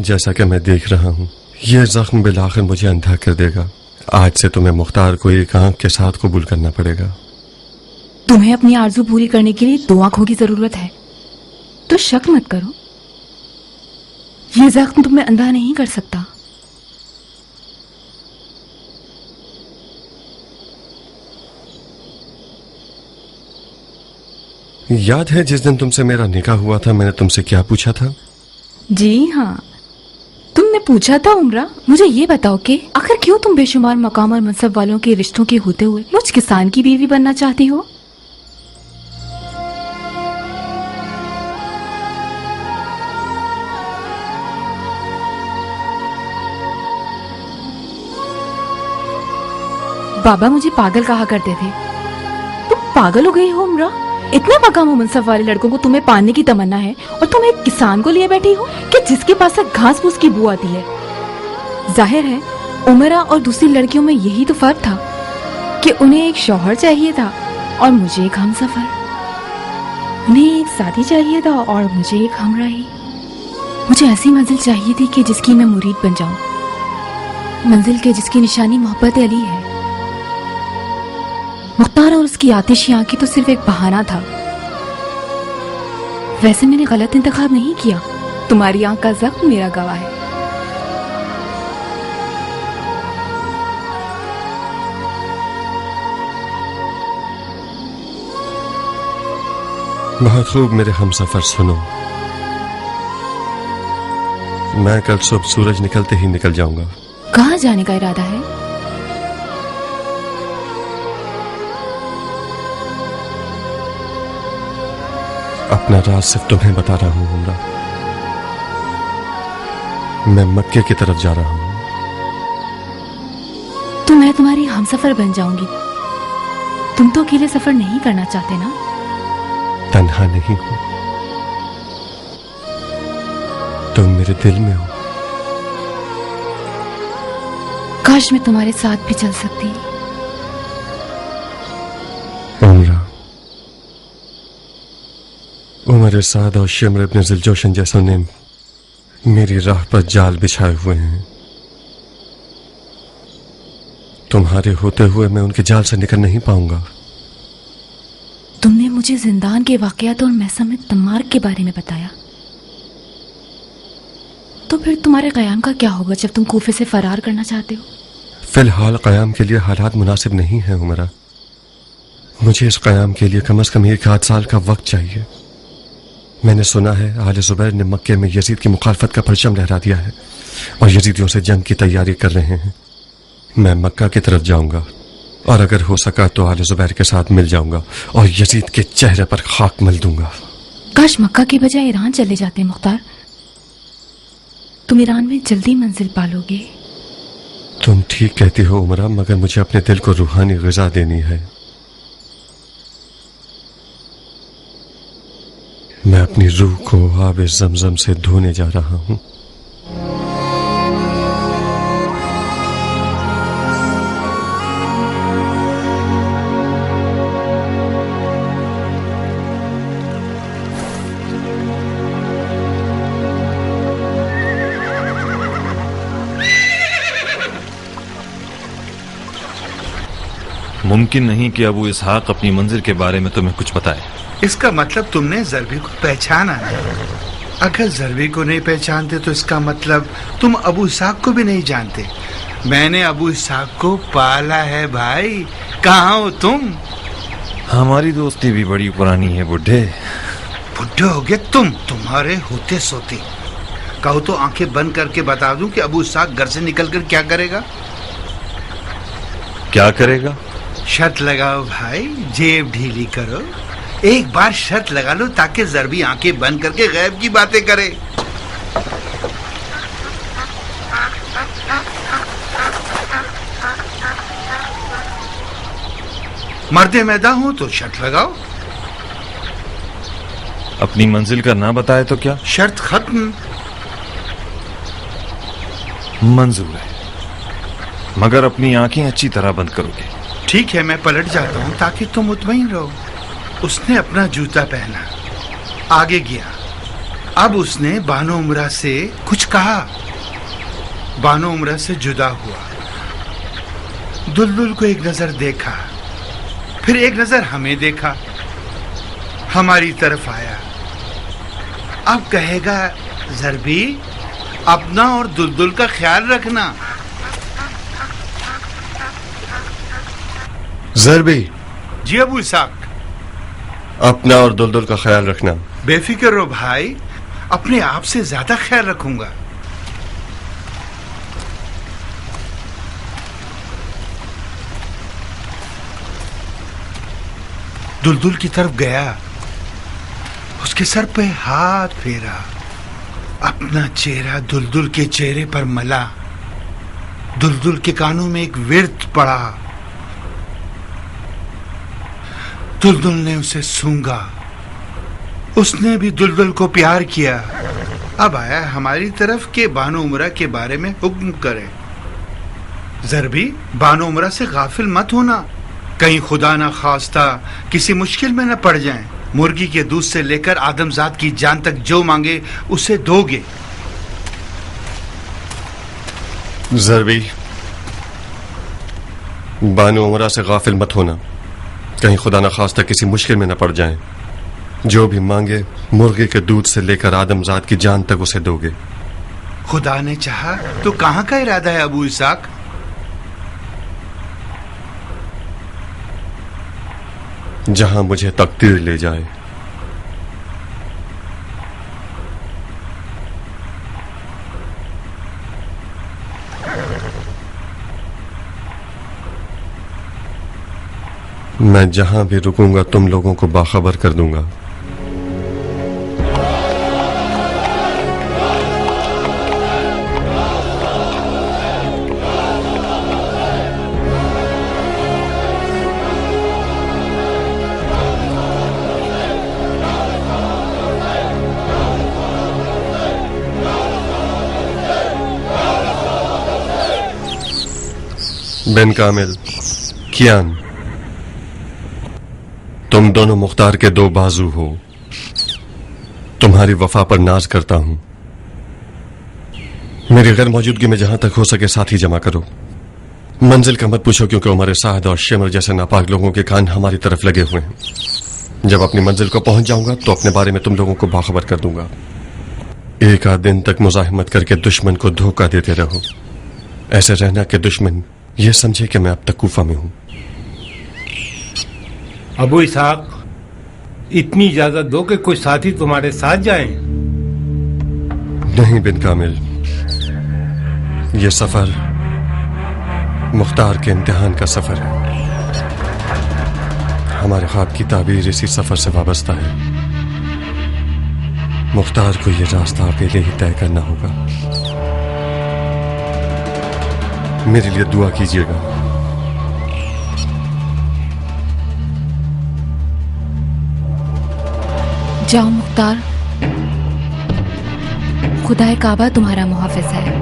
جیسا کہ میں دیکھ رہا ہوں یہ زخم بالآخر مجھے اندھا کر دے گا. آج سے تمہیں مختار کو ایک آنکھ کے ساتھ قبول کرنا پڑے گا. تمہیں اپنی آرزو پوری کرنے کے لیے 2 آنکھوں کی ضرورت ہے تو شک مت کرو. یہ زخم تمہیں اندھا نہیں کر سکتا. یاد ہے جس دن تم سے میرا نکاح ہوا تھا میں نے تم سے کیا پوچھا تھا؟ جی ہاں، تم نے پوچھا تھا عمرہ مجھے یہ بتاؤ کہ آخر کیوں تم بے شمار مقام اور منصب والوں کے رشتوں کے ہوتے ہوئے مجھ کسان کی بیوی بننا چاہتی ہو؟ بابا مجھے پاگل کہا کرتے تھے. تم پاگل ہو گئی ہو عمرہ؟ اتنے مقام و منصب والے لڑکوں کو تمہیں پانے کی تمنا ہے اور تم ایک کسان کو لیے بیٹھی ہو کہ جس کے پاس سے گھاس پھوس کی بو آتی ہے. ظاہر ہے عمرہ اور دوسری لڑکیوں میں یہی تو فرق تھا کہ انہیں ایک شوہر چاہیے تھا اور مجھے ایک ہمسفر. انہیں ایک ساتھی چاہیے تھا اور مجھے ایک ہمراہی. مجھے ایسی منزل چاہیے تھی کہ جس کی میں مرید بن جاؤں، منزل کے جس کی نشانی محبت علی ہے. مختار اور اس کی آتشی آنکھیں تو صرف ایک بہانہ تھا. ویسے میں نے غلط انتخاب نہیں کیا. تمہاری آنکھ کا زخم میرا گواہ ہے. بہت خوب میرے ہمسفر سنو، میں کل صبح سورج نکلتے ہی نکل جاؤں گا. کہاں جانے کا ارادہ ہے؟ اپنا راز صرف تمہیں بتا رہا ہوں عمرہ. میں مکے کی طرف جا رہا ہوں. تو میں تمہاری ہمسفر بن جاؤں گی. تم تو اکیلے سفر نہیں کرنا چاہتے نا؟ تنہا نہیں ہوں، تم میرے دل میں ہو. کاش میں تمہارے ساتھ بھی چل سکتی. عمرہ، عمر سعد اور شمر ابن ذوالجوشن جیسوں نے میری راہ پر جال بچھائے ہوئے ہیں. تمہارے ہوتے ہوئے میں ان کے جال سے نکل نہیں پاؤں گا. تم نے مجھے زندان کے واقعات اور محسم تمار کے بارے میں بتایا، تو پھر تمہارے قیام کا کیا ہوگا جب تم کوفے سے فرار کرنا چاہتے ہو؟ فی الحال قیام کے لیے حالات مناسب نہیں ہیں عمرہ. مجھے اس قیام کے لیے کم از کم 1 سال کا وقت چاہیے. میں نے سنا ہے آل زبیر نے مکے میں یزید کی مخالفت کا پرچم لہرا دیا ہے اور یزیدیوں سے جنگ کی تیاری کر رہے ہیں. میں مکہ کی طرف جاؤں گا اور اگر ہو سکا تو آل زبیر کے ساتھ مل جاؤں گا اور یزید کے چہرے پر خاک مل دوں گا. کاش مکہ کے بجائے ایران چلے جاتے مختار. تم ایران میں جلدی منزل پالو گے. تم ٹھیک کہتی ہو عمرہ، مگر مجھے اپنے دل کو روحانی غذا دینی ہے. میں اپنی روح کو آب زمزم سے دھونے جا رہا ہوں. ممکن نہیں کہ ابو اسحاق اپنی منزل کے بارے میں تمہیں کچھ بتائے. اس کا مطلب تم نے ضربی کو پہچانا ہے. اگر ضربی کو نہیں پہچانتے تو اس کا مطلب تم ابو اسحاق کو بھی نہیں جانتے. میں نے ابو اسحاق کو پالا ہے بھائی. کہاں ہو تم؟ ہماری دوستی بھی بڑی پرانی ہے بڈھے. بڈھے ہو گئے تمہارے ہوتے سوتے. کہو تو آنکھیں بند کر کے بتا دوں کہ ابو اسحاق گھر سے نکل کر کیا کرے گا. کیا کرے گا؟ شرط لگاؤ بھائی، جیب ڈھیلی کرو. ایک بار شرط لگا لو تاکہ ضربی آنکھیں بند کر کے غیب کی باتیں کرے. مرد میدان ہو تو شرط لگاؤ. اپنی منزل کا نہ بتائے تو کیا؟ شرط ختم. منظور ہے، مگر اپنی آنکھیں اچھی طرح بند کرو گے. ٹھیک ہے، میں پلٹ جاتا ہوں تاکہ تم مطمئن رہو. اس نے اپنا جوتا پہنا، آگے گیا. अब उसने बानो उमरा से कुछ कहा। बानो उमरा से जुदा हुआ, दुलदुल को एक नजर देखा, फिर एक नजर हमें देखा, हमारी तरफ आया। अब कहेगा, ज़रबी अपना और दुलदुल का ख्याल रखना। ज़रबी, जी अबू इसाक। अपना और दुलदुल का ख्याल रखना। बेफिक्र रहो भाई, अपने आप से ज्यादा ख्याल रखूंगा। दुलदुल की तरफ गया, उसके सर पे हाथ फेरा, अपना चेहरा दुलदुल के चेहरे पर मला। दुलदुल के कानों में एक विर्त पड़ा। दुलदुल ने उसे सूंघा, उसने भी दुलदुल को प्यार किया। अब आया हमारी तरफ के बानो उमरा के बारे में हुक्म करे। ज़रबी, बानो उमरा से गाफिल मत होना, कहीं खुदा ना खास्ता किसी मुश्किल में न पड़ जाएं। मुर्गी के दूध से लेकर आदमजात की जान तक जो मांगे उसे दोगे। ज़रबी, बानो उमरा से गाफिल मत होना, कहीं खुदा न खास्ता किसी मुश्किल में न पड़ जाएं। जो भी मांगे मुर्गे के दूध से लेकर आदमजात की जान तक उसे दोगे। खुदा ने चाहा तो कहाँ का इरादा है अबू इसाक? जहां मुझे तकदीर ले जाए। मैं जहां भी रुकूंगा तुम लोगों को बाखबर कर दूंगा। बिन कामिल, कियान, तुम दोनों मुख्तार के दो बाजू हो। तुम्हारी वफा पर नाज करता हूं। मेरी गैर मौजूदगी में जहां तक हो सके साथी जमा करो। मंजिल का मत पूछो, क्योंकि हमारे साहद और शिमर जैसे नापाक लोगों के कान हमारी तरफ लगे हुए हैं। जब अपनी मंजिल को पहुंच जाऊंगा तो अपने बारे में तुम लोगों को बाखबर कर दूंगा। एक आध दिन तक मुजाहिमत करके दुश्मन को धोखा देते रहो। ऐसे रहना कि दुश्मन यह समझे कि मैं अब तक कूफा में हूं। अबू इसाक, इतनी इजाजत दो कि कोई साथी तुम्हारे साथ जाएं। नहीं बिन कामिल, यह सफर मुख्तार के इम्तिहान का सफर है। हमारे ख्वाब की ताबीर इसी सफर से वाबस्ता है। मुख्तार को यह रास्ता अकेले ही तय करना होगा। मेरे लिए दुआ कीजिएगा। जाओ मुख्तार, खुदाए काबा तुम्हारा मुहाफिज है।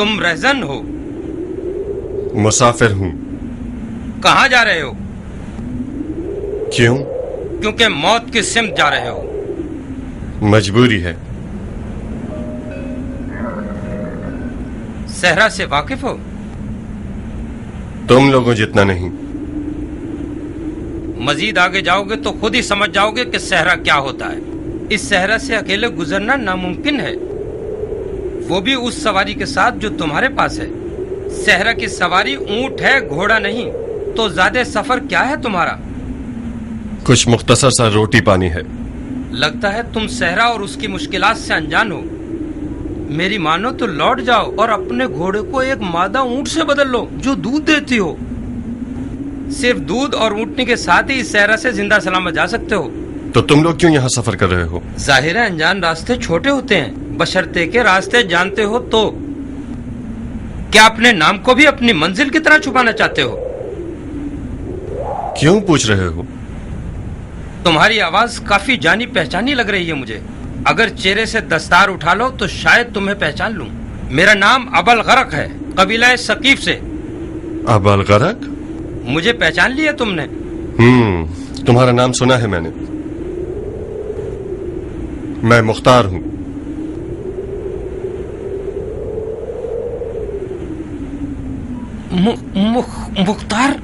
तुम रहजन हो? मुसाफिर हूं। कहाँ जा रहे हो? क्यों? क्योंकि मौत की सिमत जा रहे हो। मजबूरी है। सहरा से वाकिफ हो? तुम लोगों जितना नहीं। मजीद आगे जाओगे तो खुद ही समझ जाओगे कि सहरा क्या होता है। इस सहरा से अकेले गुजरना नामुमकिन है, वो भी उस सवारी के साथ जो तुम्हारे पास है। सहरा की सवारी ऊंट है, घोड़ा नहीं। तो ज्यादा सफर क्या है तुम्हारा? कुछ मुख्तसर सा रोटी पानी है। लगता है तुम सहरा और उसकी मुश्किलात से अनजान हो। मेरी मानो तो लौट जाओ और अपने घोड़े को एक मादा ऊंट से बदल लो जो दूध देती हो। सिर्फ दूध और ऊँटनी के साथ ही इस सहरा से जिंदा सलामत जा सकते हो। तो तुम लोग क्यों यहाँ सफर कर रहे हो? जाहिर है अनजान रास्ते छोटे होते हैं, बशर्ते के रास्ते जानते हो तो। क्या अपने नाम को भी अपनी मंजिल की तरह छुपाना चाहते हो? क्यों पूछ रहे हो? तुम्हारी आवाज काफी जानी पहचानी लग रही है मुझे। अगर चेहरे से दस्तार उठा लो तो शायद तुम्हें पहचान लूं। मेरा नाम अबल गरक है, कबीला सकीफ से। अबल गरक? मुझे पहचान लिया तुमने? तुम्हारा नाम सुना है मैंने। मैं मुख्तार हूं। मुख्तार?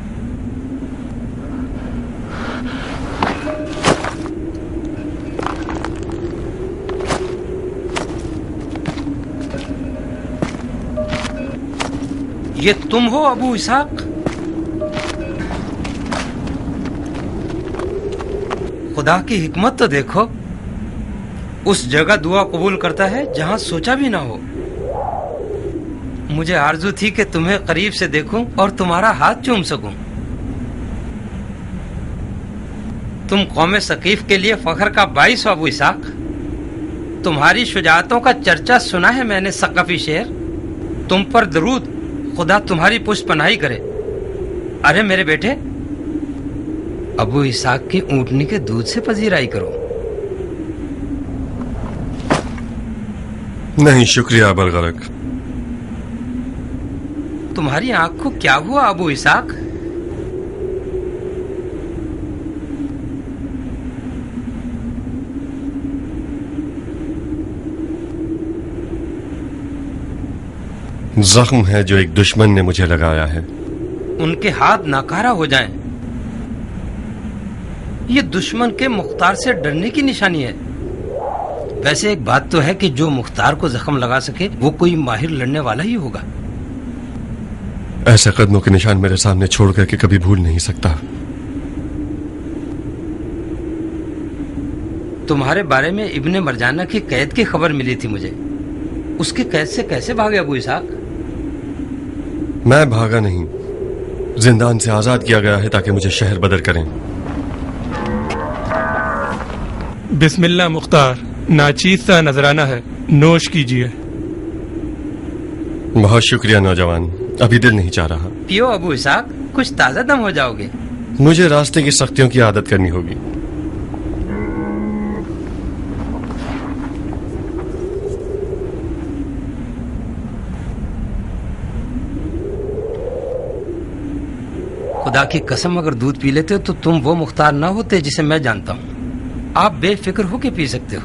ये तुम हो अबू इसाक? खुदा की हिकमत तो देखो, उस जगह दुआ कबूल करता है जहां सोचा भी ना हो। मुझे आरजू थी कि तुम्हें करीब से देखूं और तुम्हारा हाथ चूम सकूं। तुम कौम सकीफ के लिए फख्र का बाइस हो अबू इसाक। तुम्हारी शुजाअतों का चर्चा सुना है मैंने सक़फ़ी शेर। तुम पर दरूद, खुदा तुम्हारी पुष्ट पनाही करे। अरे मेरे बेटे, अबू इसाक की ऊँटनी के दूध से पजीराई करो। नहीं शुक्रिया अबल गरक। तुम्हारी आंख को क्या हुआ अबू इसाक? जख्म है जो एक दुश्मन ने मुझे लगाया है। उनके हाथ नाकारा हो जाएं। ये दुश्मन के मुख्तार से डरने की निशानी है। वैसे एक बात तो है कि जो मुख्तार को जख्म लगा सके वो कोई माहिर लड़ने वाला ही होगा। ऐसे कदमों के निशान मेरे सामने छोड़ करके कभी भूल नहीं सकता। तुम्हारे बारे में इब्ने मरजाना की कैद की खबर मिली थी मुझे। उसकी कैद से कैसे भागे अबू इसाक? मैं भागा नहीं, जिंदान से आजाद किया गया है ताकि मुझे शहर बदर करें। बिस्मिल्लाह मुख्तार, नाचीज सा नजराना है, नोश कीजिए। बहुत शुक्रिया नौजवान, अभी दिल नहीं चाह रहा। पियो अबू इसाक, कुछ ताजा दम हो जाओगे। मुझे रास्ते की सख्तियों की आदत करनी होगी। खुदा की कसम, अगर दूध पी लेते तो तुम वो मुख्तार ना होते जिसे मैं जानता हूं। आप बेफिक्र होके पी सकते हो।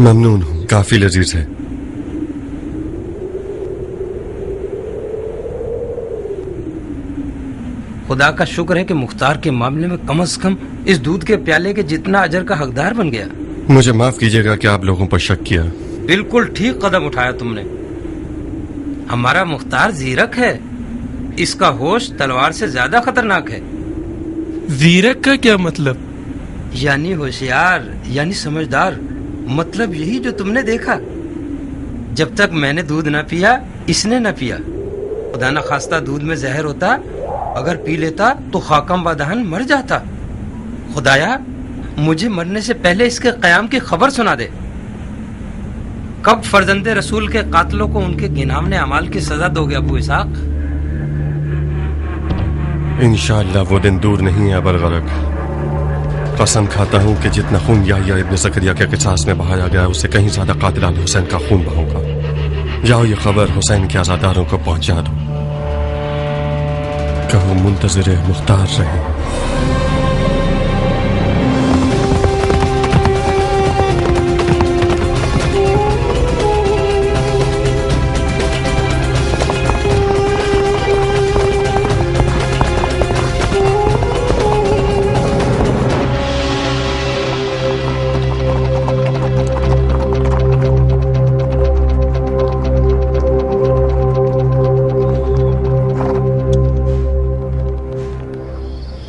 ममनून हूं, काफी लजीज है। खुदा का शुक्र है कि मुख्तार के मामले में कम से कम इस दूध के प्याले के जितना अजर का हकदार बन गया। मुझे माफ कीजिएगा कि आप लोगों पर शक किया। बिल्कुल ठीक कदम उठाया तुमने। हमारा मुख्तार जीरक है। इसका होश तलवार से ज्यादा खतरनाक है। जीरक का क्या मतलब? यानी होशियार, यानी समझदार। मतलब यही जो तुमने देखा। जब तक मैंने दूध न पिया, इसने न पिया। खुदा न खास्ता दूध में जहर होता, अगर पी लेता तो खाकम बदहन मर जाता। खुदाया, मुझे मरने से पहले इसके क़याम की खबर सुना दे। कब फर्जंदे रसूल के कातलों को उनके गिनामने अमाल की सजा दोगे अबू इसाक? इंशाअल्लाह वो दिन दूर नहीं है बरगरक। कसम खाता हूं कि जितना खून याह्या इब्न ज़करिया के क़िसास में बहाया गया उससे कहीं ज्यादा कातिल अल हुसैन का खून बहाऊंगा। जाओ ये खबर हुसैन के आज़ादारों को पहुंचा दो, कहो मुंतज़िर मुख्तार रहे।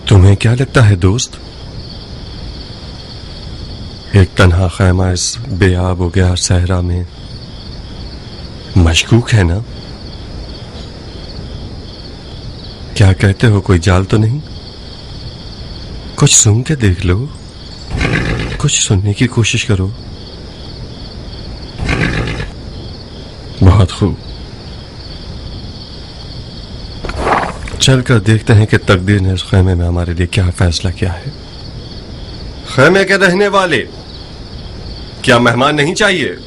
तुम्हें क्या लगता है दोस्त, एक तन्हा खैमा इस बेआब हो गया सहरा में मशकूक है ना? क्या कहते हो, कोई जाल तो नहीं? कुछ सुन के देख लो, कुछ सुनने की कोशिश करो। बहुत खूब, चल कर देखते हैं कि तकदीर ने इस खैमे में हमारे लिए क्या फैसला किया है। खैमे के रहने वाले, क्या मेहमान नहीं चाहिए?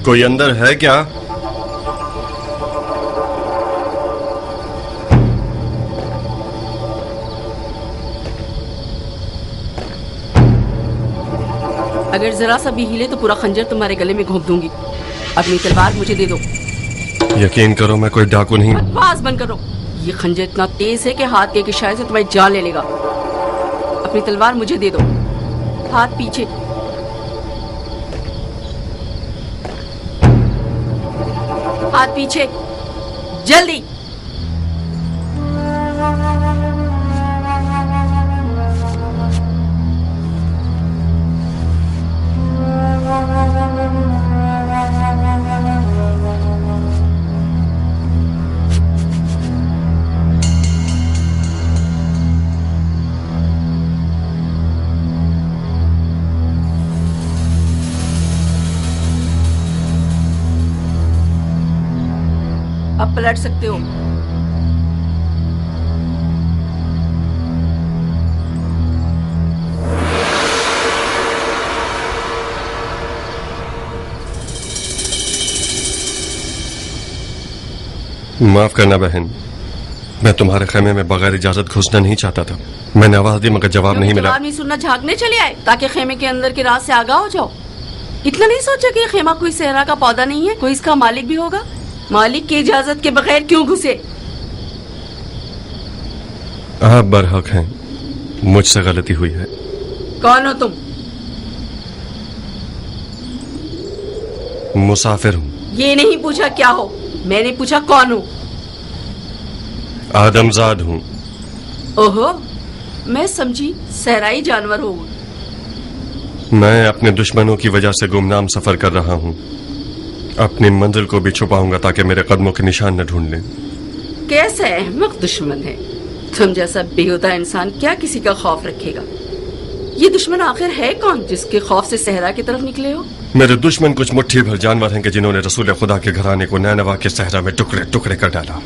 कोई अंदर है क्या? अगर जरा सा भी हिले तो पूरा खंजर तुम्हारे गले में घोंप दूंगी। अपनी तलवार मुझे दे दो। यकीन करो मैं कोई डाकू नहीं। बकवास बंद करो। ये खंजर इतना तेज है कि हाथ के इशारे से तुम्हारी जान ले लेगा। अपनी तलवार मुझे दे दो। हाथ पीछे। हाथ पीछे, जल्दी। अब पलट सकते हो। माफ करना बहन, मैं तुम्हारे खेमे में बगैर इजाजत घुसना नहीं चाहता था। मैंने आवाज दी मगर जवाब नहीं मिला। जवाब नहीं सुनना, झांकने चले आए ताकि खेमे के अंदर के राज से आगाह हो जाओ। इतना नहीं सोचा कि ये खेमा कोई सहरा का पौधा नहीं है, कोई इसका मालिक भी होगा। मालिक की इजाजत के बगैर क्यों घुसे? आप बरहक हैं, मुझसे गलती हुई है। कौन हो तुम? मुसाफिर हूं। ये नहीं पूछा क्या हो, मैंने पूछा कौन हो। आदमजाद हूं। ओहो, मैं समझी सहराई जानवर हो। मैं अपने दुश्मनों की वजह से गुमनाम सफर कर रहा हूं। अपनी मंजिल को भी छुपाऊंगा ताकि मेरे कदमों के निशान न ढूंढ लें। कैसा अहमक दुश्मन है तुम जैसा बेहुदा इंसान क्या किसी का खौफ रखेगा? ये दुश्मन आखिर है कौन जिसके खौफ से सहरा की तरफ निकले हो? मेरे दुश्मन कुछ मुट्ठी भर जानवर हैं कि जिन्होंने रसूल खुदा के घराने को नैनवा के सहरा में टुकड़े टुकड़े कर डाला।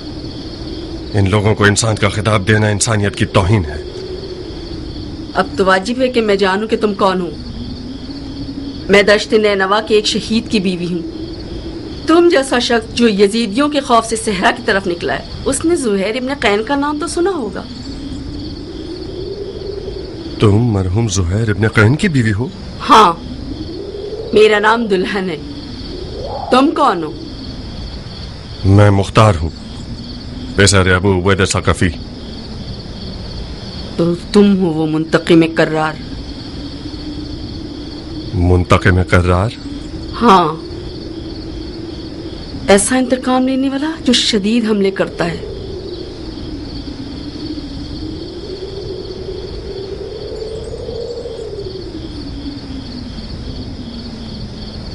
इन लोगों को इंसान का खिताब देना इंसानियत की तौहीन है। अब तो वाजिब है कि मैं जानूं कि तुम कौन हो। मैं दश्त नैनवा के एक शहीद की बीवी हूँ। तुम जैसा शख्स जो यजीदियों के खौफ से सहरा की तरफ निकला है, उसने ज़ुहैर इब्न कैन का नाम तो सुना होगा। तुम मरहूम ज़ुहैर इब्न कैन की बीवी हो? हाँ, मेरा नाम दुल्हन है। तुम कौन हो? मैं मुख्तार हूँ, पेशर अबू उबैदा सक़फ़ी। तो तुम हो वो मुंतक़िम कर्रार। मुंतक़िम कर्रार? हाँ, ऐसा इंतकाम लेने वाला जो शदीद हमले करता है।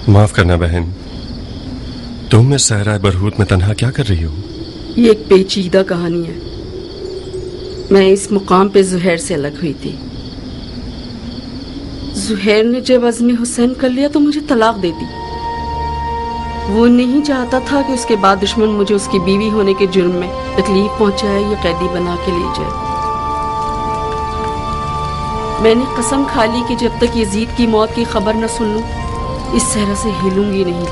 माफ करना बहन, तुम इस सहरा बरहूत में तन्हा क्या कर रही हो? ये एक पेचीदा कहानी है। मैं इस मुकाम पे जुहैर से अलग हुई थी। जुहैर ने जब अज़्म हुसैन कर लिया तो मुझे तलाक दे दी। वो नहीं चाहता था कि उसके बाद दुश्मन मुझे उसकी बीवी होने के जुर्म में तकलीफ पहुंचाए या कैदी बना के ले जाए। मैंने कसम खा ली कि जब तक यजीद की मौत की खबर न सुन लूं, इस सहरा से हिलूंगी नहीं।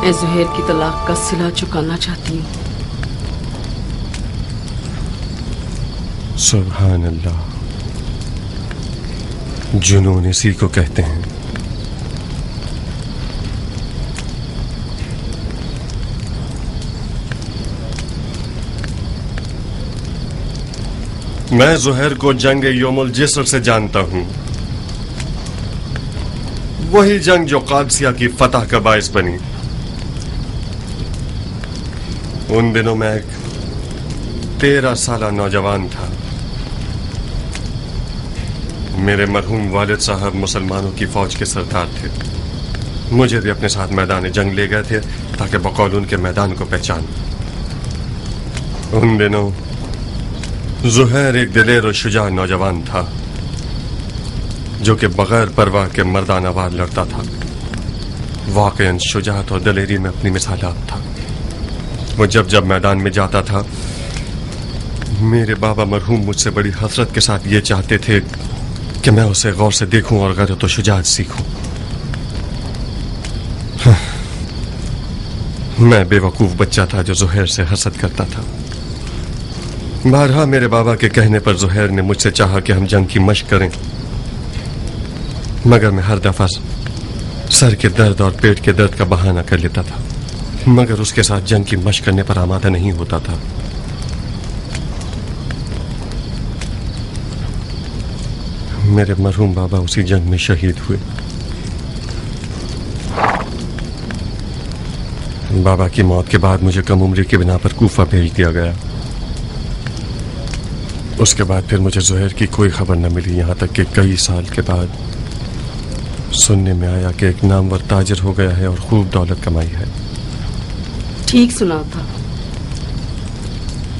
मैं जुहैर की तलाक का सिला चुकाना चाहती हूँ। सुभान अल्लाह, जुनून इसी को कहते हैं। मैं जुहैर को जंग यौमुल जिस्र से जानता हूं, वही जंग जो कादसिया की फतह का बायस बनी। उन दिनों मैं एक 13 साला नौजवान था। मेरे मरहूम वालिद साहब मुसलमानों की फौज के सरदार थे। मुझे भी अपने साथ मैदान जंग ले गए थे ताकि बकौल उनके मैदान को पहचान। उन दिनों जुहैर एक दिलेर और शुजा नौजवान था जो कि बगैर परवाह के मर्दाना वार लड़ता था। वाकईन शुजाअत और दिलेरी में अपनी मिसालात था। वो जब जब मैदान में जाता था, मेरे बाबा मरहूम मुझसे बड़ी हसरत के साथ ये चाहते थे कि मैं उसे गौर से देखूं और गैरत और शुजाअत सीखूं। मैं बेवकूफ बच्चा था जो जुहैर से हसद करता था। बारहा मेरे बाबा के कहने पर जुहैर ने मुझसे चाहा कि हम जंग की मशक करें, मगर मैं हर दफा सर के दर्द और पेट के दर्द का बहाना कर लेता था, मगर उसके साथ जंग की मशक करने पर आमादा नहीं होता था। मेरे मरहूम बाबा उसी जंग में शहीद हुए। बाबा की मौत के बाद मुझे कम उम्री की बिना पर कूफा भेज दिया गया। उसके बाद फिर मुझे जुहैर की कोई खबर न मिली, यहाँ तक कि कई साल के बाद सुनने में आया कि एक नामवर ताजिर हो गया है और खूब दौलत कमाई है। ठीक सुना था।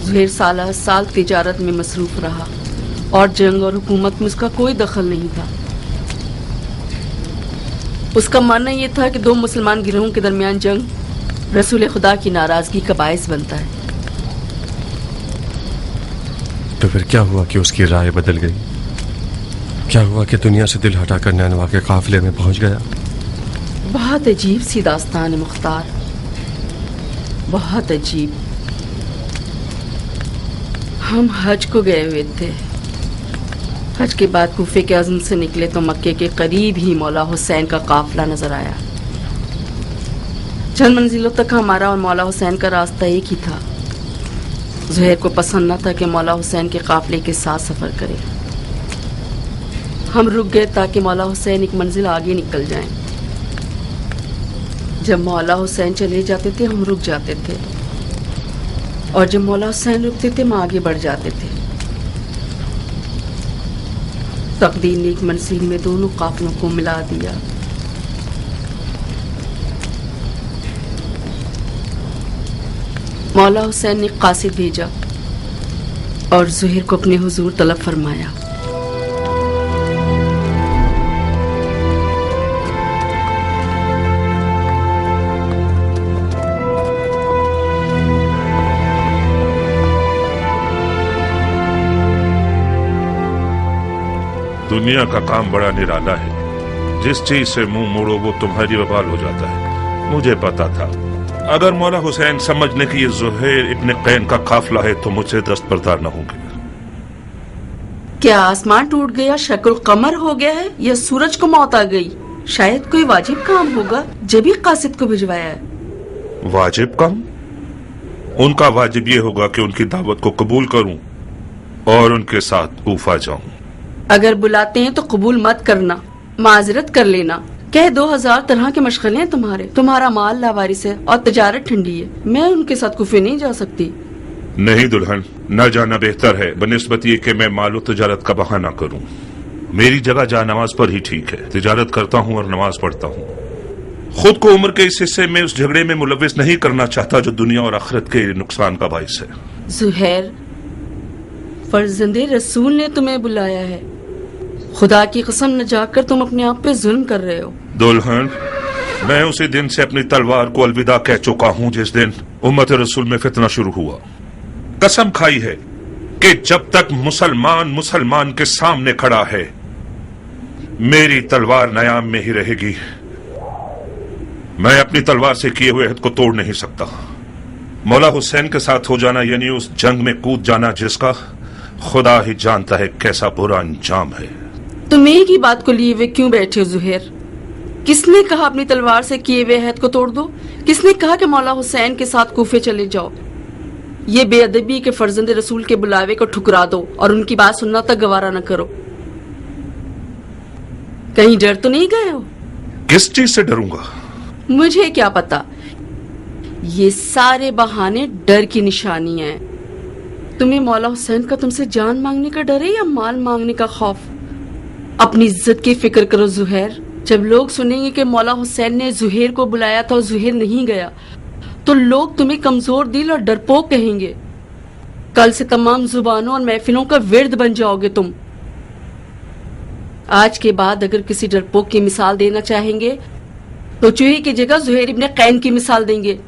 जुहैर साल साल तिजारत में मसरूफ रहा और जंग और हुकूमत में उसका कोई दखल नहीं था। उसका मानना यह था कि दो मुसलमान गिरोहों के दरमियान जंग रसूल खुदा की नाराजगी का बायस बनता है। तो फिर क्या हुआ कि उसकी राय बदल गई? क्या हुआ कि दुनिया से दिल हटाकर नैनवा के काफिले में पहुंच गया? बहुत अजीब सी दास्तान है मुख्तार, बहुत अजीब। हम हज को गए हुए थे। हज के बाद कूफे के अज़्म से निकले तो मक्के के करीब ही मौला हुसैन का काफिला नजर आया। चंद मंजिलों तक हमारा और मौला हुसैन का रास्ता एक ही था। जुहैर को पसंद न था कि मौला हुसैन के काफिले के साथ सफर करे। हम रुक गए ताकि मौला हुसैन एक मंजिल आगे निकल जाएं। जब मौला हुसैन चले जाते थे हम रुक जाते थे, और जब मौला हुसैन रुकते थे हम आगे बढ़ जाते थे। तकदीर ने एक मंजिल में दोनों काफिलों को मिला दिया। मौला हुसैन ने कासिद भेजा और जुहैर को अपने हुजूर तलब फरमाया। दुनिया का काम बड़ा निराला है। जिस चीज से मुंह मोड़ो वो तुम्हारी वबाल हो जाता है। मुझे पता था अगर मौला हुसैन समझने की ये जुहैर इब्न कैन का काफिला है तो मुझसे दस्तबरदार न होंगे। क्या आसमान टूट गया, शक्ल कमर हो गया है, या सूरज को मौत आ गई? शायद कोई वाजिब काम होगा जब ही कासिद को भिजवाया है। वाजिब काम? उनका वाजिब ये होगा कि उनकी दावत को कबूल करूं और उनके साथ कूफा जाऊं। अगर बुलाते हैं तो कबूल मत करना, माजरत कर लेना। कह 2000 तरह के मशगले हैं तुम्हारा माल लावारिस है और तजारत ठंडी है। मैं उनके साथ कुफे नहीं जा सकती। नहीं दुल्हन, न जाना बेहतर है बनिस्बत ये कि मैं मालो तजारत का बहाना करूं। मेरी जगह जा नमाज पर ही ठीक है। तिजारत करता हूँ और नमाज पढ़ता हूँ। खुद को उम्र के इस हिस्से में उस झगड़े में मुलविस नहीं करना चाहता जो दुनिया और आखिरत के नुकसान का बाइस है। जुहैर, फर्जंदे रसूल ने तुम्हें बुलाया है। खुदा की कसम न जाकर तुम अपने आप पे जुल्म कर रहे हो। दुल्हन, मैं उसी दिन से अपनी तलवार को अलविदा कह चुका हूँ जिस दिन उम्मत रसूल में फितना शुरू हुआ। कसम खाई है कि जब तक मुसलमान मुसलमान के सामने खड़ा है मेरी तलवार नयाम में ही रहेगी। मैं अपनी तलवार से किए हुए अहद को तोड़ नहीं सकता। मौला हुसैन के साथ हो जाना यानी उस जंग में कूद जाना जिसका खुदा ही जानता है कैसा बुरा अंजाम है। तुम एक ही बात को लिए हुए क्यों बैठे हो जुहैर? किसने कहा अपनी तलवार से किए हुए अहद को तोड़ दो? किसने कहा कि मौला हुसैन के साथ कूफे चले जाओ? ये बेअदबी के फर्जंदे रसूल के बुलावे को ठुकरा दो और उनकी बात सुनना तक गवारा न करो। कहीं डर तो नहीं गए हो? किस चीज से डरूंगा? मुझे क्या पता। ये सारे बहाने डर की निशानी है। तुम्हें मौला हुसैन का तुमसे जान मांगने का डर है या माल मांगने का खौफ? अपनी इज्जत की फिक्र करो जुहैर। जब लोग सुनेंगे कि मौला हुसैन ने जुहैर को बुलाया था और जुहैर नहीं गया तो लोग तुम्हें कमजोर दिल और डरपोक कहेंगे। कल से तमाम जुबानों और महफिलों का विर्द बन जाओगे तुम। आज के बाद अगर किसी डरपोक की मिसाल देना चाहेंगे तो चूहे की जगह जुहैर इब्ने कैन की मिसाल देंगे।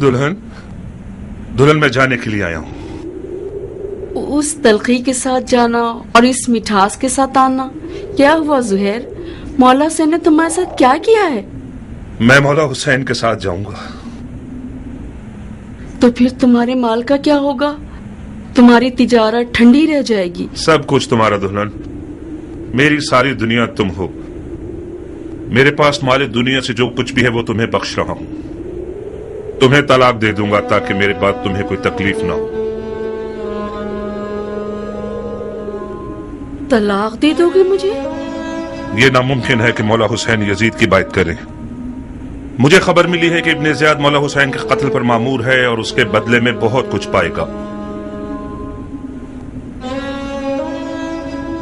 दुल्हन मैं जाने के लिए आया हूँ। उस तलखी के साथ जाना और इस मिठास के साथ आना, क्या हुआ जुहैर? मौला हुसैन ने तुम्हारे साथ क्या किया है? मैं मौला हुसैन के साथ जाऊंगा। तो फिर तुम्हारे माल का क्या होगा? तुम्हारी तिजारत ठंडी रह जाएगी। सब कुछ तुम्हारा दुल्हन। मेरी सारी दुनिया तुम हो। मेरे पास माले दुनिया से जो कुछ भी है वो तुम्हें बख्श रहा हूं। तुम्हें तलाक दे दूंगा ताकि मेरे बाद तुम्हें कोई तकलीफ ना हो। तलाक दे दोगे मुझे? ये नामुमकिन है कि मौला हुसैन यजीद की बात करें। मुझे खबर मिली है कि इब्ने ज़ियाद मौला हुसैन के कत्ल पर मामूर है और उसके बदले में बहुत कुछ पाएगा।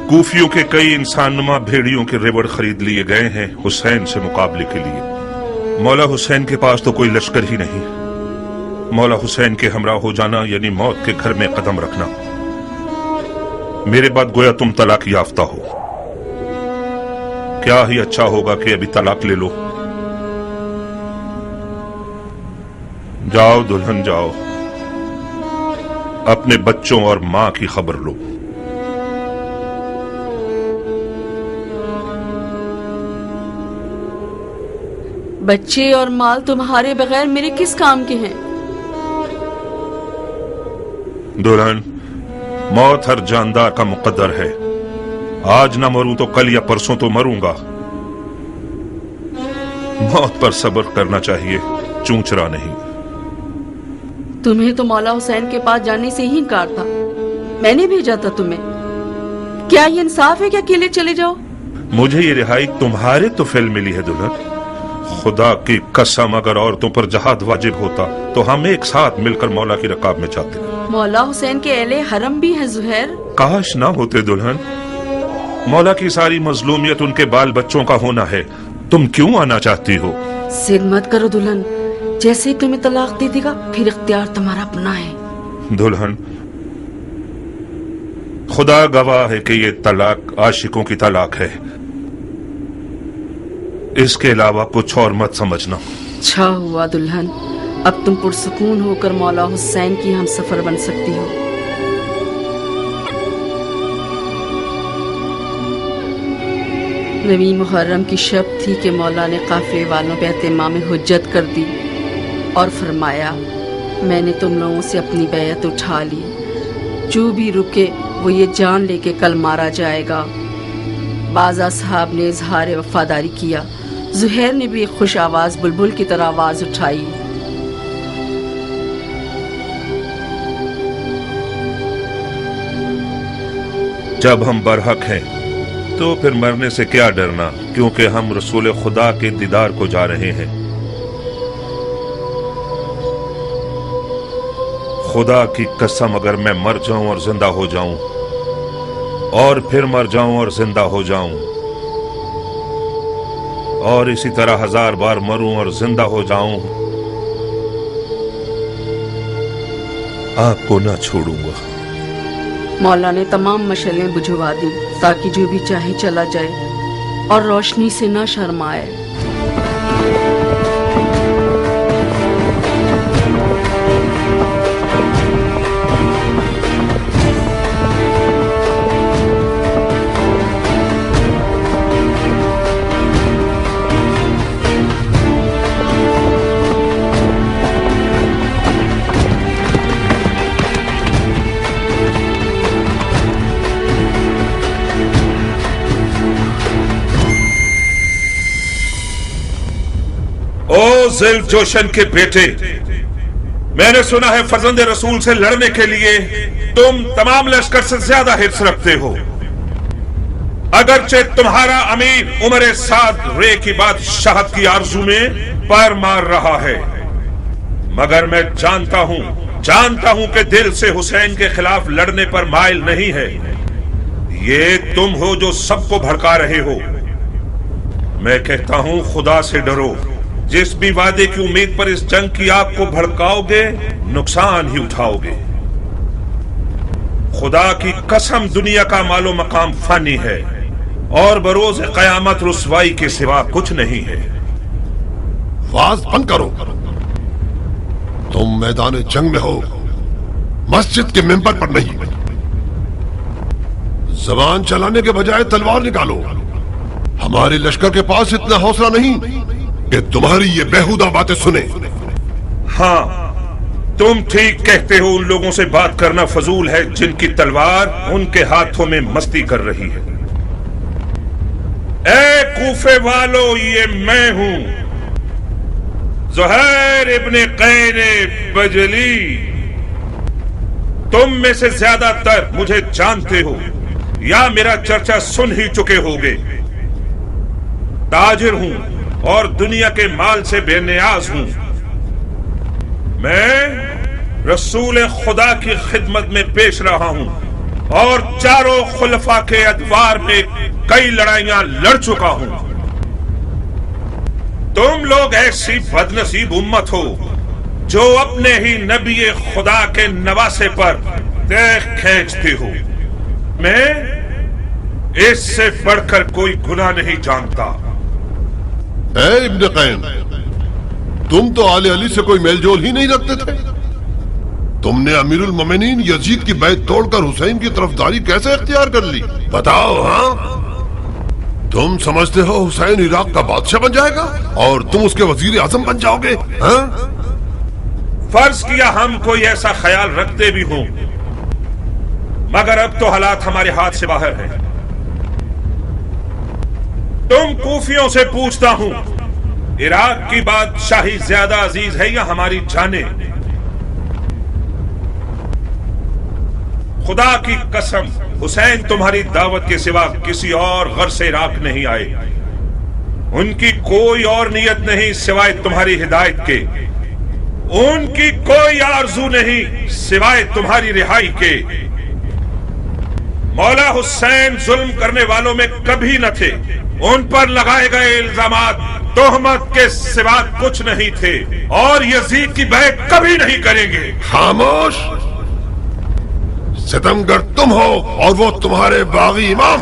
कूफियों के कई इंसानुमा भेड़ियों के रेवड़ खरीद लिए गए हैं हुसैन से मुकाबले के लिए। मौला हुसैन के पास तो कोई लश्कर ही नहीं। मौला हुसैन के हमरा हो जाना यानी मौत के घर में कदम रखना। मेरे बाद गोया तुम तलाक याफ्ता हो। क्या ही अच्छा होगा कि अभी तलाक ले लो। जाओ दुल्हन जाओ, अपने बच्चों और मां की खबर लो। बच्चे और माल तुम्हारे बगैर मेरे किस काम के हैं? दुल्हन, मौत हर जानदार का मुकद्दर है। आज ना मरूं तो कल या परसों तो मरूंगा। मौत पर सब्र करना चाहिए, चूंचरा नहीं। तुम्हें तो मौला हुसैन के पास जाने से ही इनकार था। मैंने भेजा था तुम्हें। क्या ये इंसाफ है कि अकेले चले जाओ? मुझे ये रिहाई तुम्हारे तो फेल मिली है दुल्हन। खुदा की कसम अगर औरतों पर जहाद वाजिब होता तो हम एक साथ मिलकर मौला की रकाब में जाते। मौला हुसैन के अहले हरम भी हैं जुहैर। काश ना होते दुल्हन। मौला की सारी मजलूमियत उनके बाल बच्चों का होना है। तुम क्यों आना चाहती हो? जिद मत करो दुल्हन। जैसे ही तुम्हें तलाक दे देगा फिर इख्तियार तुम्हारा अपना है। दुल्हन, खुदा गवाह है कि ये तलाक आशिकों की तलाक है। इसके अलावा कुछ और मत समझना। अच्छा हुआ दुल्हन, अब तुम पुरसुकून होकर मौला हुसैन की हम सफर बन सकती हो। नवी मुहर्रम की शब थी कि मौला ने काफिले वालों पे एहतिमाम हुज्जत कर दी। اور فرمایا میں نے تم لوگوں سے اپنی بیعت اٹھا لی، جو بھی رکے وہ یہ جان لے کہ کل مارا جائے گا۔ بعض اصحاب نے اظہار وفاداری کیا، زہیر نے بھی خوش آواز بلبل کی طرح آواز اٹھائی۔ جب ہم برحق ہیں تو پھر مرنے سے کیا ڈرنا، کیونکہ ہم رسول خدا کے دیدار کو جا رہے ہیں۔ خدا کی قسم اگر میں مر جاؤں اور زندہ ہو جاؤں اور پھر مر جاؤں اور زندہ ہو جاؤں اور اسی طرح 1000 بار مروں اور زندہ ہو جاؤں، آپ کو نہ چھوڑوں گا۔ مولا نے تمام مشعلیں بجھوا دی تاکہ جو بھی چاہے چلا جائے اور روشنی سے نہ شرمائے۔ او ذل جوشن کے بیٹے، میں نے سنا ہے فرزند رسول سے لڑنے کے لیے تم تمام لشکر سے زیادہ حرص رکھتے ہو، اگرچہ تمہارا امیر عمر سعد رے کی بادشاہت کی آرزو میں پیر مار رہا ہے، مگر میں جانتا ہوں کہ دل سے حسین کے خلاف لڑنے پر مائل نہیں ہے۔ یہ تم ہو جو سب کو بھڑکا رہے ہو۔ میں کہتا ہوں خدا سے ڈرو، جس بھی وعدے کی امید پر اس جنگ کی آگ کو بھڑکاؤ گے نقصان ہی اٹھاؤ گے۔ خدا کی قسم دنیا کا مال و مقام فانی ہے اور بروز قیامت رسوائی کے سوا کچھ نہیں ہے۔ واز بند کرو، تم میدان جنگ میں ہو، مسجد کے ممبر پر نہیں۔ زبان چلانے کے بجائے تلوار نکالو۔ ہمارے لشکر کے پاس اتنا حوصلہ نہیں کہ تمہاری یہ بیہودہ باتیں سنے۔ ہاں تم ٹھیک کہتے ہو، ان لوگوں سے بات کرنا فضول ہے جن کی تلوار ان کے ہاتھوں میں مستی کر رہی ہے۔ اے کوفے والو، یہ میں ہوں زہیر ابن قین بجلی۔ تم میں سے زیادہ تر مجھے جانتے ہو یا میرا چرچا سن ہی چکے ہوگے۔ تاجر ہوں اور دنیا کے مال سے بے نیاز ہوں۔ میں رسول خدا کی خدمت میں پیش رہا ہوں اور چاروں خلفاء کے ادوار میں کئی لڑائیاں لڑ چکا ہوں۔ تم لوگ ایسی بدنصیب امت ہو جو اپنے ہی نبی خدا کے نواسے پر دیکھ کھینچتے ہو۔ میں اس سے بڑھ کر کوئی گناہ نہیں جانتا۔ اے ابن قین، تم تو آل علی سے کوئی میل جول ہی نہیں رکھتے تھے۔ تم نے امیر المومنین یزید کی بیعت توڑ کر حسین کی طرفداری کیسے اختیار کر لی؟ بتاؤ۔ ہاں تم سمجھتے ہو حسین عراق کا بادشاہ بن جائے گا اور تم اس کے وزیر اعظم بن جاؤ گے؟ ہاں فرض کیا ہم کوئی ایسا خیال رکھتے بھی ہوں، مگر اب تو حالات ہمارے ہاتھ سے باہر ہیں۔ تم کوفیوں سے پوچھتا ہوں، عراق کی بادشاہی زیادہ عزیز ہے یا ہماری جانیں؟ خدا کی قسم حسین تمہاری دعوت کے سوا کسی اور غرض سے عراق نہیں آئے۔ ان کی کوئی اور نیت نہیں سوائے تمہاری ہدایت کے، ان کی کوئی آرزو نہیں سوائے تمہاری رہائی کے۔ مولا حسین ظلم کرنے والوں میں کبھی نہ تھے، ان پر لگائے گئے الزامات تہمت کے سوا کچھ نہیں تھے اور یزید کی بیعت کبھی نہیں کریں گے۔ خاموش، ستمگر تم ہو اور وہ تمہارے باغی امام۔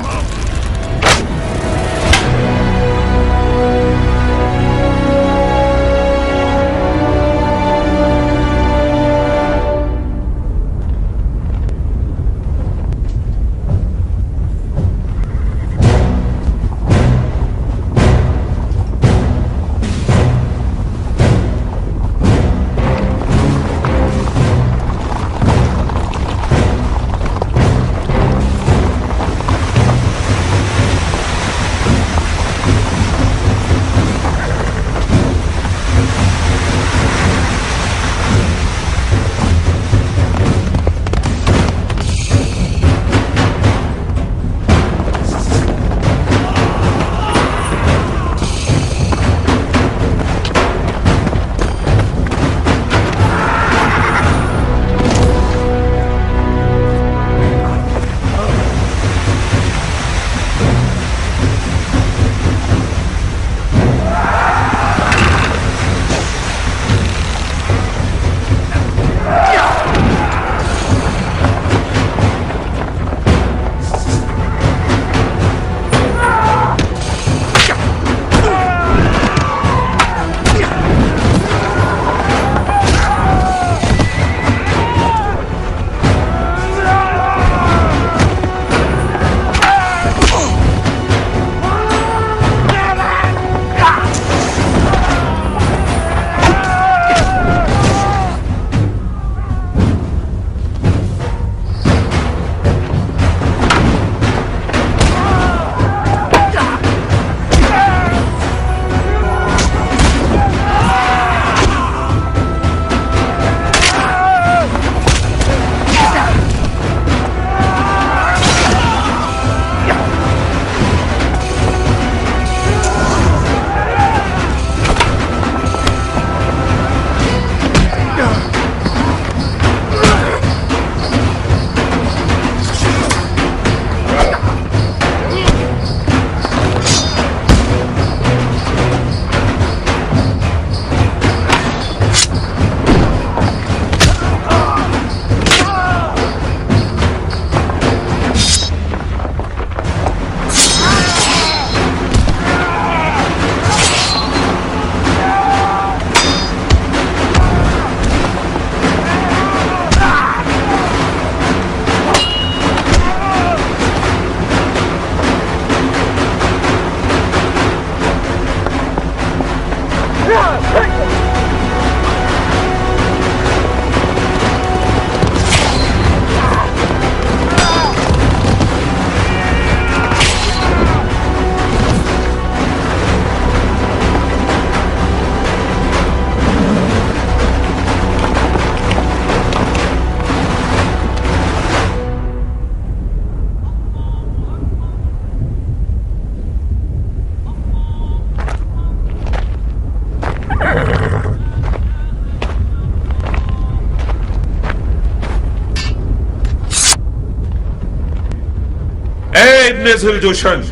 इब्ने ज़ुलजुशन,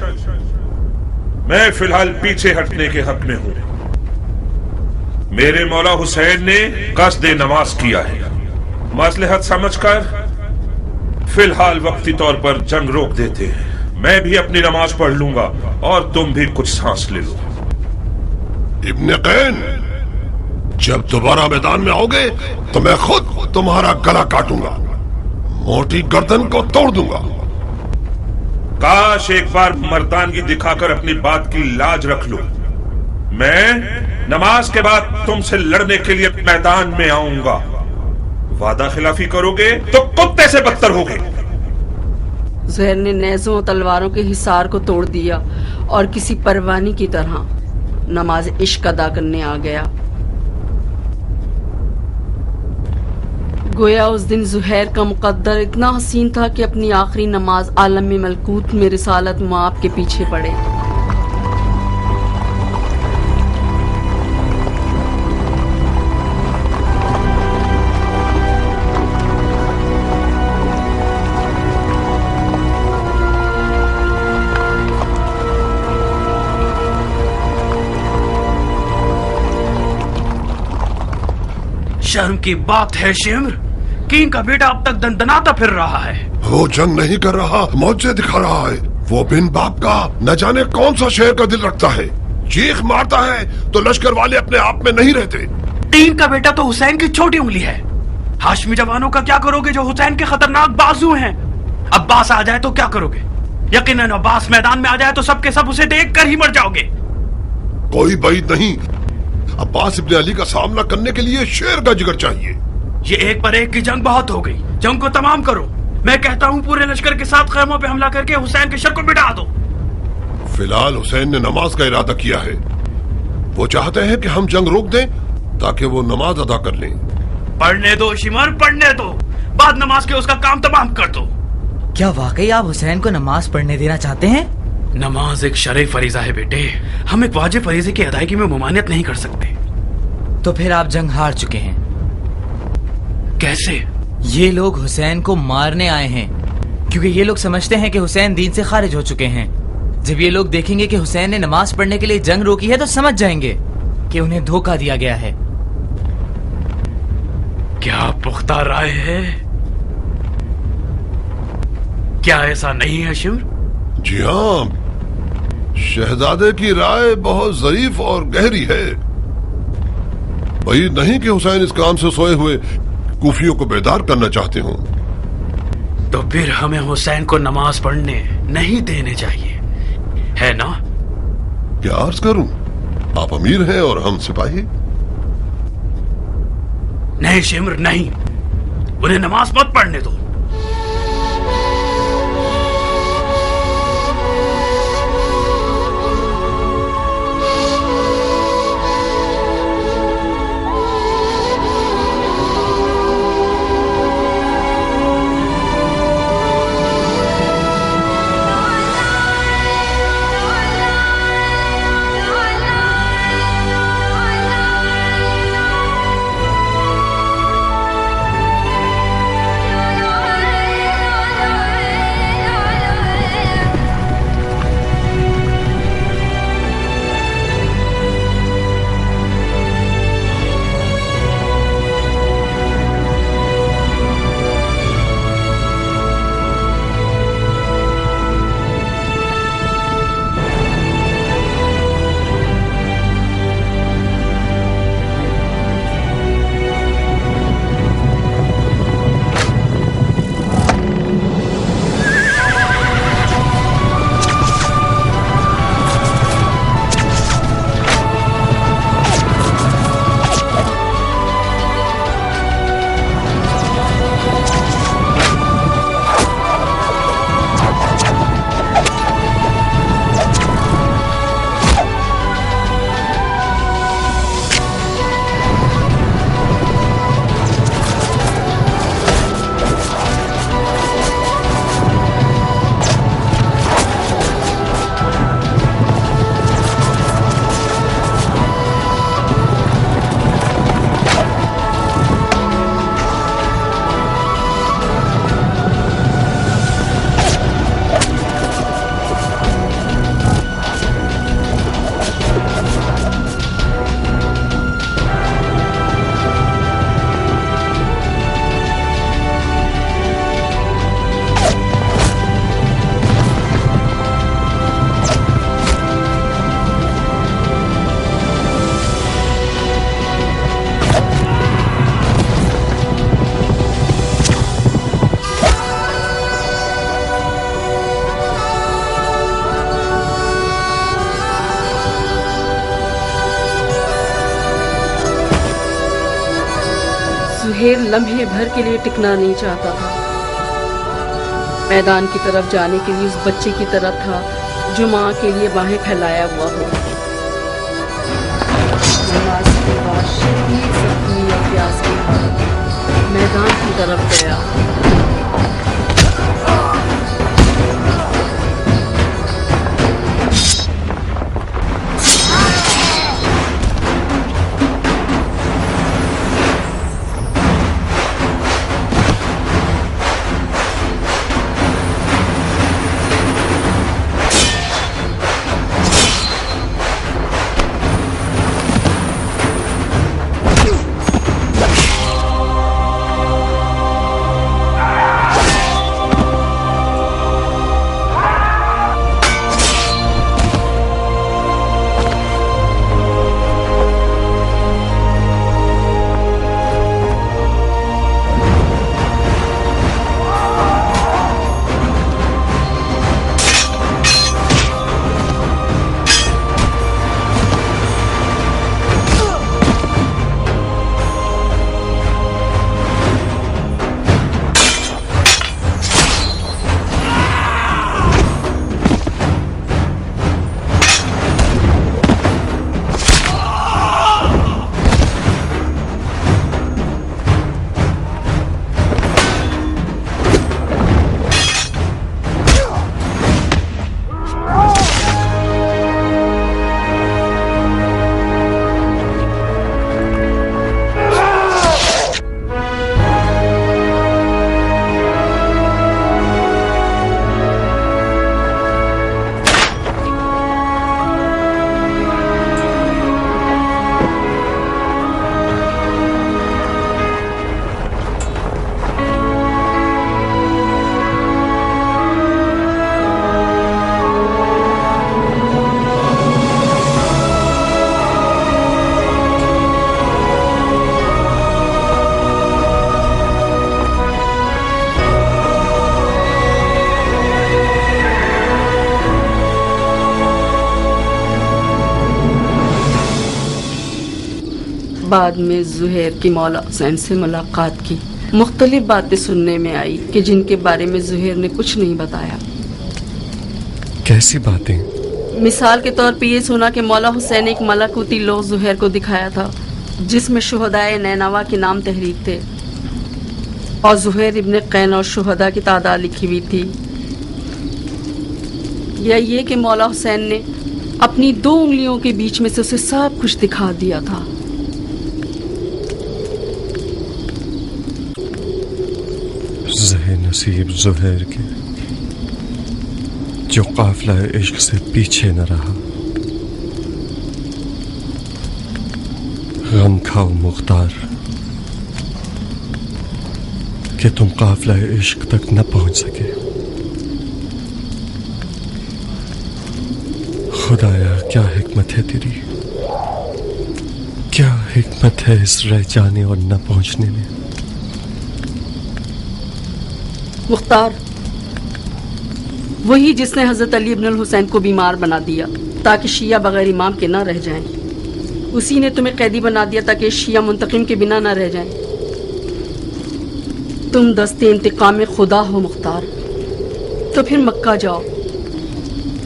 मैं फिलहाल पीछे हटने के हक में हूं। मेरे मौला हुसैन ने कस्द नमाज किया है। मसलहत समझकर फिलहाल वक्ती तौर पर जंग रोक देते हैं। मैं भी अपनी नमाज पढ़ लूंगा और तुम भी कुछ सांस ले लो। इब्ने कैन, जब दोबारा मैदान में आओगे तो मैं खुद तुम्हारा गला काटूंगा, मोटी गर्दन को तोड़ दूंगा। काश एक बार मर्दानगी दिखाकर अपनी बात की लाज रख लो। मैं नमाज के बाद तुमसे लड़ने के लिए मैदान में आऊंगा। वादा खिलाफी करोगे तो कुत्ते से बदतर होगे। ज़ुहैर ने नेज़ों और तलवारों के हिसार को तोड़ दिया और किसी परवानी की तरह नमाज इश्क अदा करने आ गया। गोया उस दिन ज़ुहैर का मुकद्दर इतना हसीन था कि अपनी आखिरी नमाज आलम में मलकूत में रिसालत मुआब के पीछे पड़े। शर्म की बात है शिम्र, किंग का बेटा अब तक दंदनाता फिर रहा है। वो जंग नहीं कर रहा, मौजे दिखा रहा है। वो बिन बाप का न जाने कौन सा शेर का दिल रखता है। चीख मारता है तो लश्कर वाले अपने आप में नहीं रहते। किंग का बेटा तो हुसैन की छोटी उंगली है। हाशमी जवानों का क्या करोगे जो हुसैन के खतरनाक बाजू हैं? अब्बास आ जाए तो क्या करोगे? यकीनन अब्बास मैदान में आ जाए तो सबके सब उसे देख कर ही मर जाओगे। कोई बैद नहीं, अब्बास इब्ने अली का सामना करने के लिए शेर का जिगर चाहिए। ये एक पर एक की जंग बहुत हो गई, जंग को तमाम करो। मैं कहता हूँ पूरे लश्कर के साथ खैमों पे हमला करके हुसैन के शर को मिटा दो। फिलहाल हुसैन ने नमाज का इरादा किया है। वो चाहते हैं कि हम जंग रोक दें ताकि वो नमाज अदा कर लें। पढ़ने दो शिमर, पढ़ने दो। बाद नमाज के उसका काम तमाम कर दो। क्या वाकई आप हुसैन को नमाज पढ़ने देना चाहते हैं? नमाज एक शरई फरीजा है बेटे, हम एक वाजिब फरीजे की अदायगी में मुमानियत नहीं कर सकते। तो फिर आप जंग हार चुके हैं। कैसे? ये लोग हुसैन को मारने आए हैं, क्योंकि ये लोग समझते हैं कि हुसैन दीन से खारिज हो चुके हैं। जब ये लोग देखेंगे कि हुसैन ने नमाज पढ़ने के लिए जंग रोकी है तो समझ जाएंगे कि उन्हें धोखा दिया गया है। क्या पुख्ता राय है? क्या ऐसा नहीं है शिम्र? जी हाँ, शहजादे की राय बहुत ज़रीफ और गहरी है। वही नहीं कि हुसैन इस काम से सोए हुए कूफियों को बेदार करना चाहते हो। तो फिर हमें हुसैन को नमाज पढ़ने नहीं देने चाहिए, है ना? क्या अर्ज करूं, आप अमीर हैं और हम सिपाही। नहीं शिम्र नहीं, उन्हें नमाज मत पढ़ने दो। زہیر لمحے بھر کے لیے ٹکنا نہیں چاہتا تھا. میدان کی طرف جانے کے لیے اس بچے کی طرح تھا جو ماں کے لیے باہیں پھیلایا ہوا ہو. نماز کے بعد شدید زخمی اور پیاس کے بعد میدان کی طرف گیا. بعد میں زہیر کی مولا حسین سے ملاقات کی. مختلف باتیں سننے میں آئی کہ جن کے بارے میں زہیر نے کچھ نہیں بتایا. کیسی باتیں؟ مثال کے طور پہ یہ سنا کہ مولا حسین ایک ملکوتی لوح زہیر کو دکھایا تھا جس میں شہدائے نینوا کے نام تحریک تھے اور زہیر ابن قین اور شہداء کی تعداد لکھی ہوئی تھی. یا یہ کہ مولا حسین نے اپنی 2 انگلیوں کے بیچ میں سے اسے سب کچھ دکھا دیا تھا. زہر نصیب زہیر کے جو قافلہ عشق سے پیچھے نہ رہا. غم کھاؤ مختار کہ تم قافلہ عشق تک نہ پہنچ سکے. خدایا کیا حکمت ہے تیری، کیا حکمت ہے اس رہ جانے اور نہ پہنچنے میں. مختار وہی جس نے حضرت علی ابن الحسین کو بیمار بنا دیا تاکہ شیعہ بغیر امام کے نہ رہ جائیں، اسی نے تمہیں قیدی بنا دیا تاکہ شیعہ منتقم کے بنا نہ رہ جائیں. تم دست انتقام خدا ہو مختار. تو پھر مکہ جاؤ،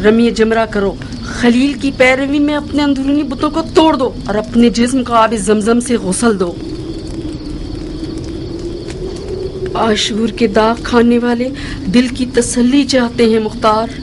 رمی جمرہ کرو، خلیل کی پیروی میں اپنے اندرونی بتوں کو توڑ دو اور اپنے جسم کو آب زمزم سے غسل دو. عاشور کے داغ کھانے والے دل کی تسلی چاہتے ہیں مختار.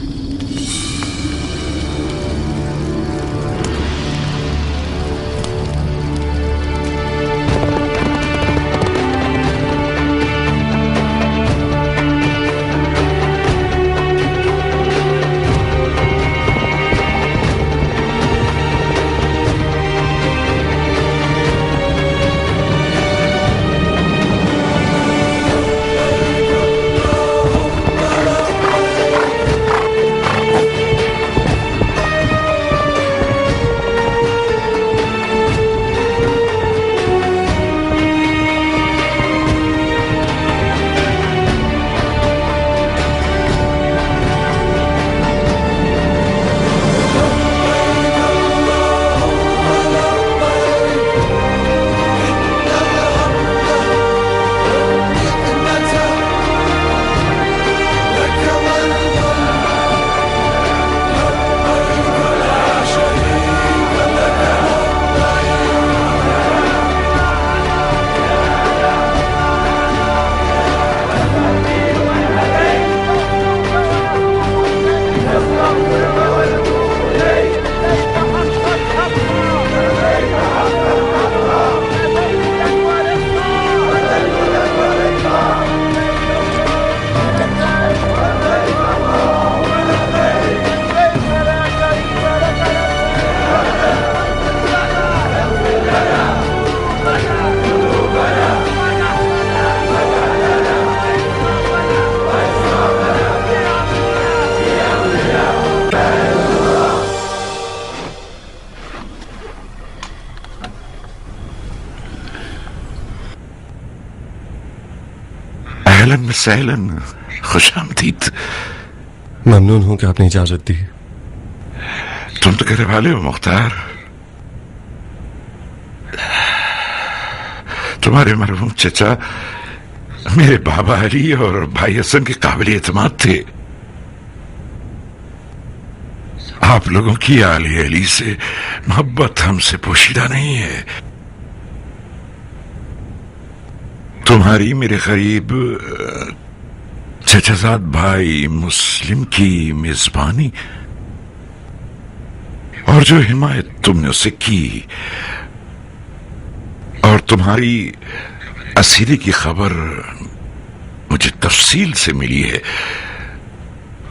اهلا وسهلا خوش آمدید. ممنون ہوں کہ آپ نے اجازت دی. تم تو گھر والے ہو مختار. تمہارے مرحوم چچا میرے بابا علی اور بھائی حسن کے قابل اعتماد تھے. آپ لوگوں کی آل علی سے محبت ہم سے پوشیدہ نہیں ہے. تمہاری میرے قریب چچا زاد بھائی مسلم کی میزبانی اور جو حمایت تم نے اسے کی اور تمہاری اسیری کی خبر مجھے تفصیل سے ملی ہے.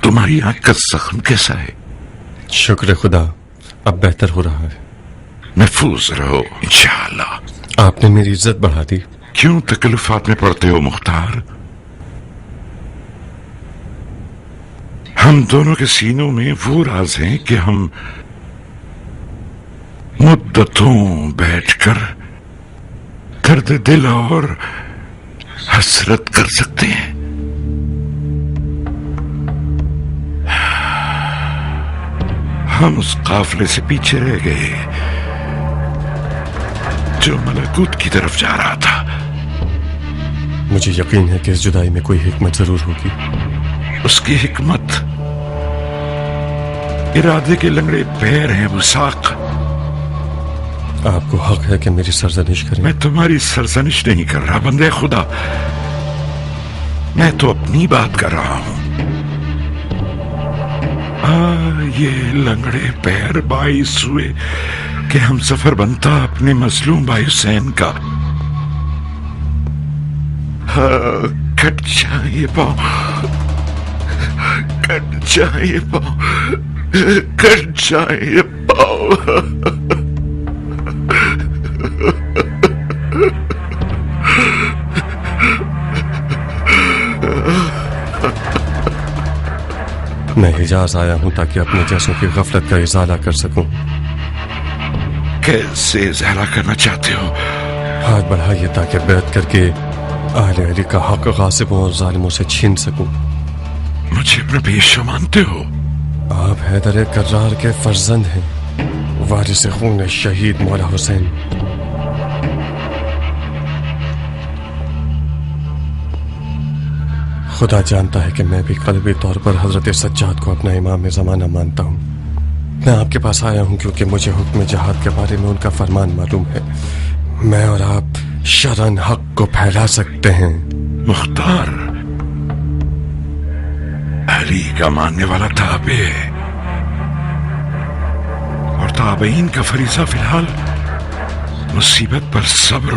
تمہاری آنکھ کا زخم کیسا ہے؟ شکر خدا اب بہتر ہو رہا ہے. محفوظ رہو انشاءاللہ. آپ نے میری عزت بڑھا دی. کیوں تکلفات میں پڑتے ہو مختار؟ ہم دونوں کے سینوں میں وہ راز ہیں کہ ہم مدتوں بیٹھ کر درد دل اور حسرت کر سکتے ہیں. ہم اس قافلے سے پیچھے رہ گئے جو ملکوت کی طرف جا رہا تھا. مجھے یقین ہے کہ اس جدائی میں کوئی حکمت ضرور ہوگی. اس کی حکمت ارادے کے لنگڑے پیر ہیں وثاق. آپ کو حق ہے کہ میری سرزنش کریں. میں تمہاری سرزنش نہیں کر رہا بندے خدا. میں تو اپنی بات کر رہا ہوں. یہ لنگڑے پیر باعث ہوئے کہ ہم سفر بنتا اپنے مظلوم بھائی حسین کا. کٹ جائے پاؤں، کٹ جائے پاؤں، کٹ جائے پاؤں. میں حجاز آیا ہوں تاکہ اپنے جیسوں کی غفلت کا ازالہ کر سکوں. کیسے ازالہ کرنا چاہتے ہو؟ ہاتھ بڑھائیے تاکہ بیعت کر کے اہل علی کا حق غاصبوں اور ظالموں سے چھین سکوں. مجھے اپنا پیشوا مانتے ہو؟ آپ حیدر کرار کے فرزند ہیں، وارث خون شہید مولا حسین. خدا جانتا ہے کہ میں بھی قلبی طور پر حضرت سجاد کو اپنا امام زمانہ مانتا ہوں. میں آپ کے پاس آیا ہوں کیونکہ مجھے حکم جہاد کے بارے میں ان کا فرمان معلوم ہے. میں اور آپ شرن حق کو پھیلا سکتے ہیں. مختار علی کا ماننے والا تابع ہے اور تابعین کا فریضہ فی الحال مصیبت پر صبر